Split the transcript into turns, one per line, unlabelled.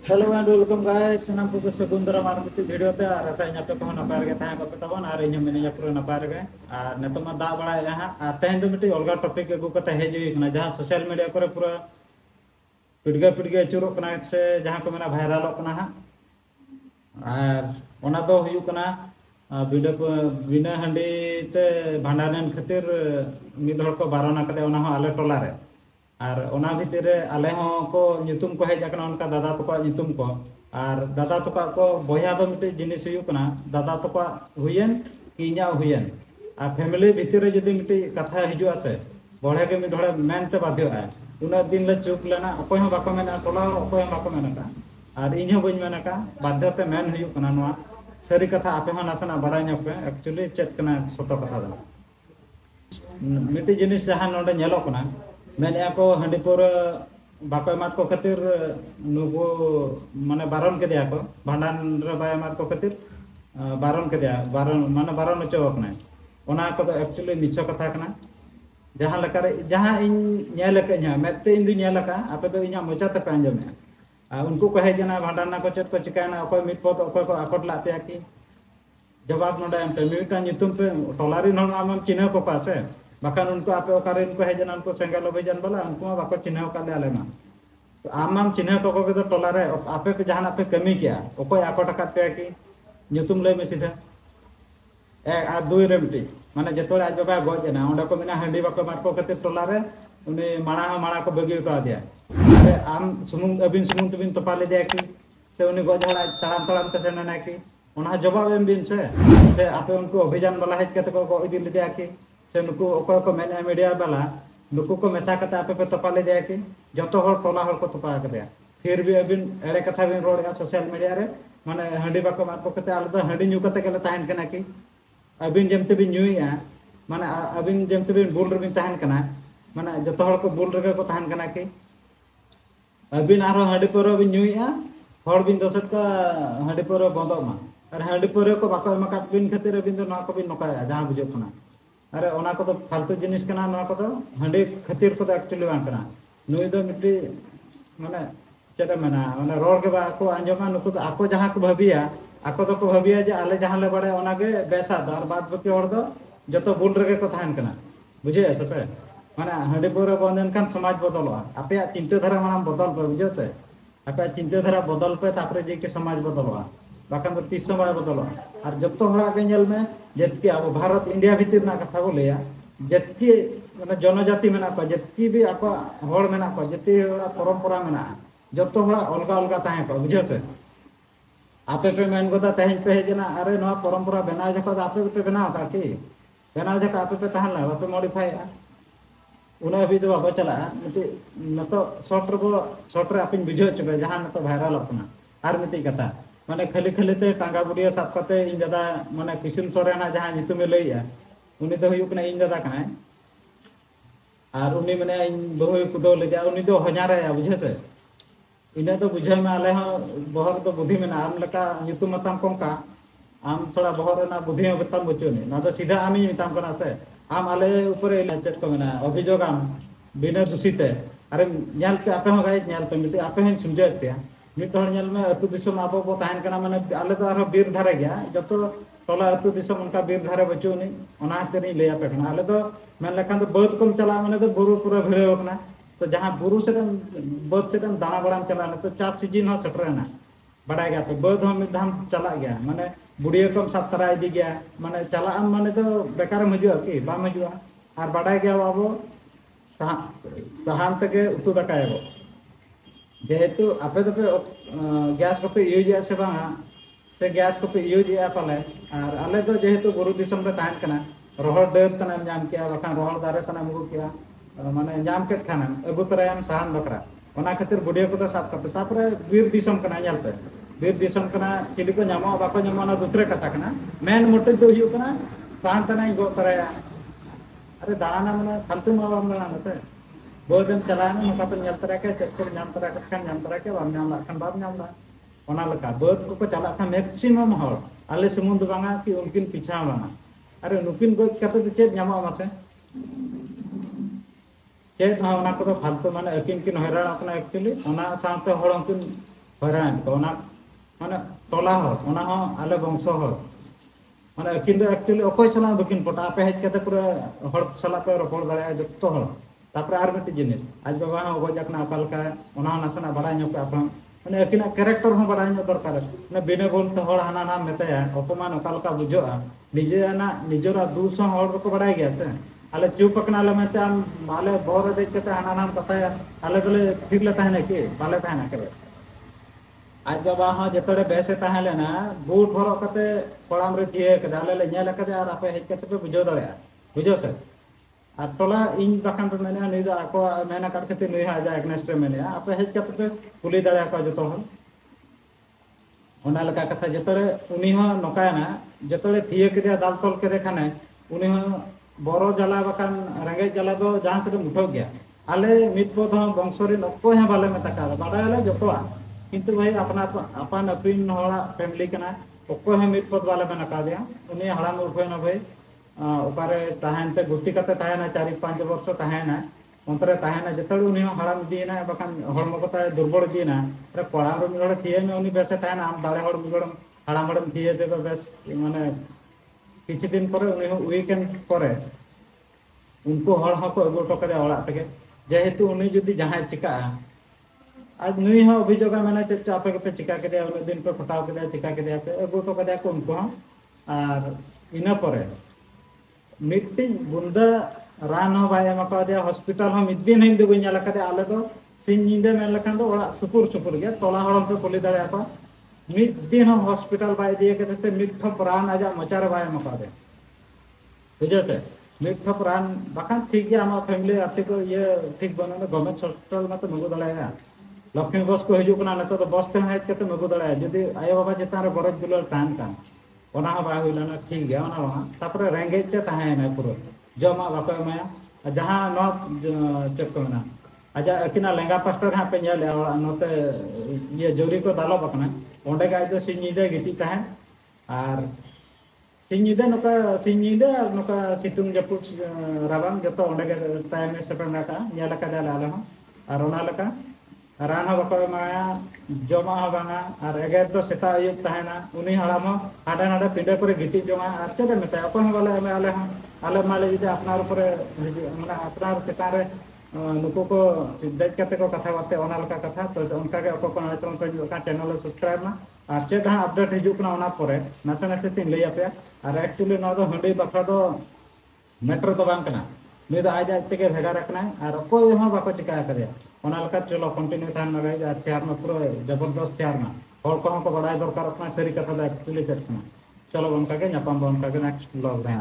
hello and welcome guys सनम को सगुंदरा मारमिति video ते are आशा इन पे को नपार गे ताहे को तबन आर इन मिनिया पूरा नपार गे आर नेतो मा दा बड़ा यहाँ आ तेहन दो मिटी अलगा टॉपिक अगु कते हेज हुई कना जहां सोशल मीडिया पर पूरा पिडगे पिडगे अचुरो कना से जहां को मेना वायरल कना हा आर ओना दो हुयु कना वीडियो को बिना हंडी ते भांडानन खातिर मिद हर को बारना कते ओना हो आले टोला रे और ओना भितर आले हों को नितुम को हेज आकना उनका दादा तको नितुम को और दादा तको को बया दो मिटे जिनिस हुयु कना दादा तको हुयन कि इना हुयन आ फैमिली भितर जदि मिटे कथा हिजुआ से बड़े के मिड ढोड़े मेनते बाध्य है उना दिन ले चुप लेना अकोय हो बाको मेना टोला अकोय हो बाको मेना और इन हो बइन मेना का बाध्यते मेन हुयु कना नोआ सारी कथा आपे हो नासना बड़ा पे एक्चुअली चेक कना सतो कथा दा मिटे जिनिस जहां नोडे नेलो कना मेने को हंडीपुर बाको एमात को खातिर नुगो माने बारन के दिया को भांडान रे बाय एमात को खातिर बारन के दिया बारन माने बारन चोकना ओना को तो एक्चुअली मिछो कथा कना जहां लका रे जहां इन नेल के nya मेते इन दु नेल का आपे तो इना मोचा ते पे अंजमे उनको कहे जना भांडान को चेत को चिकाना अकोय मिट पद अकोय को आकोट लाते की जवाब नोडे पे मिटा नितुम पे टोलारी नोन आम चिन्ह को पासे बाकान उनको आपे ओकारे उनको हेजन उनको सेंगल अभियान वाला उनको बाको चिन्ह का ले आलेमा तो आम चिन्ह तो को तो टोला रे आपे पे जहां आपे कमी किया ओकोय आको टका पे की नितुम ले में सीधा ए आ दुई रे मिटी माने जतोड़े आज बाबा गज ना ओंडे को मिना हंडी बाको मार को कते टोला रे उनी माणा को बगी उठा दिया अरे आम सुमुंग अबिन सुमुंग तबिन तपा ले दिया की से उनी गज हड़ा तड़ाम तड़ाम ते से ना की ओना जवाब एम बिन से आपे उनको अभियान वाला हेज कते को इदी ले दिया की से नुको ओको को मेना मीडिया वाला नुको को मेसा कते आपे पे तपा ले दिया की जतो हर टोला हर को तपा कर दिया फिर भी अबिन एड़े कथा बिन रोड़ा सोशल मीडिया रे माने हंडी बाको मार को कते आले तो हंडी न्यू कते केले ताहन कना की अबिन जमते बिन न्यूया माने अबिन जमते बिन बुल रे बिन ताहन कना माने जतो हर को बुल रे को ताहन कना की अबिन आरो हंडी पर बिन न्यूया हर बिन दसट का हंडी पर बंदो मा और हंडी पर को बाको एमा का बिन खातिर अबिन तो ना को बिन नकाया जहां बुझो कना अरे ओना को तो फालतू जिनिस कना ना को तो हंडी खातिर को तो एक्चुअली बांग कना नुई दो मिट्टी माने चेदा मना माने रोड के बा को अंजमा नुको तो आको जहां को भाबिया आको तो को भाबिया जे आले जहां ले बड़े ओना के बेसा दर बाद बके और दो जतो बुल रे को थान कना बुझे से पे माने हंडी पूरा बंदन खान समाज बदलवा आपे चिंता धारा माना बदल पे बुझो से आपे चिंता धारा बदल पे तापरे जे के समाज बदलवा बाकान तो तीस समय बदलवा और जब तो हड़ा के नेल में जतकी अब भारत इंडिया भीतर ना कथा को लेया जतकी माने जनजाति मेना को जतकी भी आपा होड़ मेना को जति परंपरा मेना जब तो हड़ा अलगा अलगा ताहे को बुझो से आपे पे मेन गोदा तहें पे जना अरे नो परंपरा बना जको आपे पे बना का की बना जको आपे पे ताहन ला आपे मॉडिफाई उना भी तो बाबा चला मिटी नतो शॉर्ट रे आपन बुझो चबे जहां नतो वायरल अपना आर मिटी कथा माने खाली खाली ते टांगा बुडिया साब कते इन दादा माने किसुन सोरेना जहां नितुमे लइया उनी तो हुयु कना इन दादा कना और उनी माने इन बहु कुदो ले जा उनी तो हजारे बुझे से इने तो बुझे में आले हो बहर तो बुद्धि में आम लका नितुम मतम कोंका आम थोड़ा बहर ना बुद्धि में बताम बचोनी ना तो सीधा आमी मिताम कना से आम आले ऊपर चेक को मेना अभियोग आम बिना दूषित अरे नेल पे आपे हो गाय नेल पे मिटे आपे हन सुनजे पे मिट हर नेल में अतु दिसम आबो बो ताहन कना माने आले तो आरो बीर धारे गया जतो टोला अतु दिसम उनका बीर धारे बचोनी ओना तेरी ले आपे कना आले तो मेन लखन तो बहुत कम चला माने तो बुरु पूरा भिड़े कना तो जहां बुरु से बद से दाना बड़ाम चला तो चास सीजन हो सटरेना बड़ा गया तो बद हम धाम चला गया माने बुढ़िया कम सतरा इदी गया माने चला माने तो बेकार मजुआ की बा मजुआ और बड़ा गया बाबो सहान तक उतु दकायबो जेहेतु आपे तो पे गैस को पे यूज से बांगा से गैस को पे यूज पाले और आले तो जेहेतु बुरु दिसम रे ताहन कना रोहड़ डेर तना जाम किया बखान रोहड़ दारे तना मुगु किया माने जाम केट खाना अगु तरायम सहान बकरा ओना खातिर बुढ़िया को तो साफ करते तापरे वीर दिसम कना नेल पे वीर दिसम कना चिली को नामो बाको नामो ना दूसरे कथा कना मेन मोटिव तो हुयु कना सहान तना गो तराया अरे दाना माने फालतू मा बाम ना से बोदन चलाना नका पे नेल तरा के चेक को नाम तरा के खान नाम तरा के बाम नाम लाखन बाम नाम ला ओना लका बोद को चला था मैक्सिमम हर आले समुद्र बांगा कि उनकिन पीछा बांगा अरे नुकिन गो कते तो चेक नामो मासे चेक ना ओना को तो फालतू माने अकिन किन हैरान अपना एक्चुअली ओना साथे हड़ उनकिन हरान तो माने टोला आले वंश माने अकिन दो एक्चुअली अकोय सला बकिन पटा पे हेज कते पूरा हड़ सला पे रपड़ दाड़ा जत्तो हड़ तापर आर मिट्टी जिनिस आज बाबा हो गजकना अकालका ओना नासना बड़ा ᱧᱚᱜ पे आपन माने अकिना कैरेक्टर हो बड़ा ᱧᱚᱜ दरकार माने बिना बोलते हड़ हाना नाम मेताया अपमान अकालका बुझोआ निजेना निजरा दूसो हड़ को बड़ा गया से आले चुप अकना ले मेते आले बोर दे कते हाना नाम बताया आले बोले ठीक ले ताहने के बाले ताहना के आज बाबा हाँ जतरे बेसे ताहे लेना बूट भरो कते कोड़ाम रे थिए कदे आले ले नेल कदे आर आपे हेज कते पे बुझो दड़े बुझो से आ टोला इन बखान पे मेने नि दा को मेना काट कते नुई हा जा एग्नेस्ट रे मेने आपे हेज कते पे कुली दड़े को जतो हन ओना लका कथा जतरे उनी हो नकायना जतरे थिए कदे दाल तोल कदे खाने उनी हो बरो जाला बखान रंगे जाला दो जहां से मुठो गया आले मितपद हो वंशरी नको हे बाले मेता का बाडाले जतोआ किंतु भाई अपना अपन अपिन हड़ा फैमिली कना ओको है मितपद वाले में नका दिया उनी हड़ा मुरफेना भाई ओकारे ताहेनते गुटी कते ताहेना 4-5 वर्ष ताहेना अंतरे ताहेना जतड़ उनी हड़ा दीना बखान हड़मो को ताहे दुर्बल दीना रे कोड़ा रो मिगड़ थिए में उनी बेसे ताहेना आम दाले हड़ मिगड़ हड़ा मड़म थिए दे बेस माने किछि दिन परे उनी वीकेंड परे उनको हड़ हको अगो टकरे ओड़ा तके जेहेतु उनी जदी जहां चिका आज नुई हो अभियोग मैंने चेचा आपे पे चिका के दिया उन दिन पे फटाव के दिया चिका के दिया पे अगो तो कदे को उनको और इना परे मिट्टी बुंदा रान हो बाय मका दिया हॉस्पिटल हो मिद दिन हिंद बइन जाला कदे आले दो सिन निंदे मेन लखन दो ओड़ा सुपुर सुपुर गया तोला हड़म पे कोली दाड़े आपा मिद दिन हो हॉस्पिटल बाय दिए के से मिद ठप रान आजा मचार बाय मका दे बुझे से मिद ठप रान बखान ठीक गया हम फैमिली आर्थिक ये ठीक बनो गवर्नमेंट हॉस्पिटल में तो मगु दाड़े लक्ष्मी बस को हजना ना तो बस ते हेज कते मगु दाड़ा जदि आयो बाबा चेतान रे बरज दुलार तान कान ओना बा हुइलाना ठीक गया ओना बा तापर रेंगेज ते ताहेना पूरा जमा बाको माया जहां नो चकना आजा अकिना लेंगा पास्टर हा पे नेले नोते ये जोरी को दालो बकना ओंडे गाय तो सिनिदे गिटी ताहे आर सिनिदे नोका सिनिदे नोका सितुंग जपुच राबांग जतो ओंडे गे तायने सेपना का नेला का दाला आलो आर ओना लका रान बको माया जमा बांगा और एगेर तो सेता आयुब ताहेना उनी हड़ाम हाडे नाडे पिंडे पर गिटी जमा और चेदे मेता अपन वाले आले माले जदि अपनार पर माने अपनार चेतान रे नुको को देख कते को कथा बाते ओना लका कथा तो उनका के अको को नाइतन को का चैनल सब्सक्राइब ना और चेद हा अपडेट हिजुक ना ओना परे नासे नासे तीन लई आपे और एक्चुअली ना दो हंडी बखरा दो मेट्रो तो बांग कना नि दो आज आज तेगे भेगा रखना और कोई हो बाको चिका करे ओना लका चलो कंटिन्यू थान लगे और शेयर में पूरा जबरदस्त शेयर में और को बड़ा दरकार अपना सरी कथा एक्चुअली चलना चलो उनका के नेक्स्ट ब्लॉग रहे